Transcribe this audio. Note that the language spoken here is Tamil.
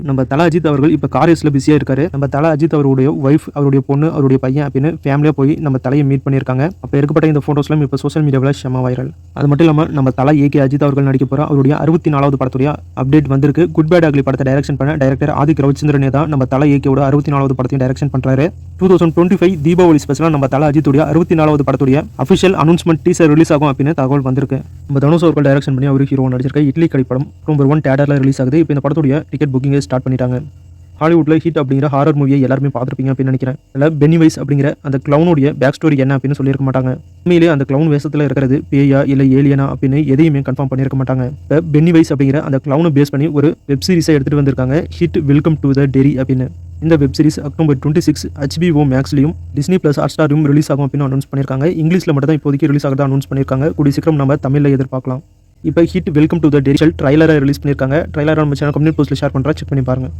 நம்ம தல அஜித் அவர்கள் இப்போ கார் ரேஸில் பிஸியாக இருக்காரு. நம்ம தல அஜித் அவருடைய ஒய்ஃப், அவருடைய பொண்ணு, அவருடைய பையன் அப்படின்னு ஃபேமிலியாக போய் நம்ம தலையை மீட் பண்ணியிருக்காங்க. அப்போ எடுக்கப்பட்ட இந்த ஃபோட்டோஸ்லாம் இப்போ சோஷியல் மீடியாவில் செம வைரல். அது மட்டும் இல்லாமல் நம்ம தல ஏகே அஜித் அவர்கள் நடிக்க போகிற அவருடைய 64வது படத்துடைய அப்டேட் வந்திருக்கு. குட் பேட் அக்லி படத்தை டைரக்ஷன் பண்ண டைரக்டர் ஆதிக் ரவிச்சந்திரனே தான் நம்ம தல ஏகேவோட 64வது படத்தையும் டைரக்ஷன் பண்ணுறாரு. 2025 தீபாவளி ஸ்பெஷலாக நம்ம தல அஜித்துடைய 64வது படத்துடைய அஃபிஷியல் அனௌன்ஸ்மெண்ட் டீசர் ரிலீஸ் ஆகும் அப்படின்னு தகவல் வந்திருக்கு. நம்ம தனுஷ் அவர்கள் டைரக்ஷன் பண்ணி அவர் ஹீரோ நடிச்சிருக்க இட்லி கடை படம் நவம்பர் 1 தியேட்டரில் ரிலீஸ் ஆகுது. இப்போ இந்த படத்துடைய டிக்கெட் புக்கிங்கை ஸ்டார்ட் பண்ணிட்டாங்க. ஹாலிவுட்ல ஹிட் அப்படிங்கிற ஹாரர் மூவியை எல்லாருமே பார்த்துருப்பீங்க அப்படின்னு நினைக்கிறேன். அதில் பென்னிவைஸ் அப்படிங்கிற அந்த கிளவுனுடைய பேக் ஸ்டோரி என்ன அப்படின்னு சொல்லியிருக்க மாட்டாங்க. உண்மையிலேயே அந்த கிளவுன் வேஷத்தில் இருக்கிறது பேயா இல்லை ஏலியனா அப்படின்னு எதையுமே கன்ஃபார்ம் பண்ணியிருக்க மாட்டாங்க. இப்போ பென்னிவைஸ் அப்படிங்கிற அந்த கிளவுனை பேஸ் பண்ணி ஒரு வெப் சீரிஸை எடுத்துகிட்டு வந்திருக்காங்க. It welcome to the Derry அப்படின்னு. இந்த வெப் சீரிஸ் அக்டோபர் 26 HBO மேக்ஸ்லையும் டிஸ்னி பிளஸ் ஹாட்ஸ்டாரையும் ரிலீஸ் ஆகும் அப்படின்னு அனௌன்ஸ் பண்ணியிருக்காங்க. இங்கிலீஷில் மட்டும் தான் இப்போதைக்கு ரிலீஸ் ஆகிறதா அனௌன்ஸ் பண்ணியிருக்காங்க. கூடிய சீக்கிரம் நம்ம தமிழில் எதிர்பார்க்கலாம். இப்போ it welcome to the Derry ட்ரைலரை ரிலீஸ் பண்ணியிருக்காங்க. ட்ரைலரை நம்ம சேனல் கம்யூனிட்டி போஸ்ட்டில் ஷேர் பண்ணுறேன், செக் பண்ணி பாருங்கள்.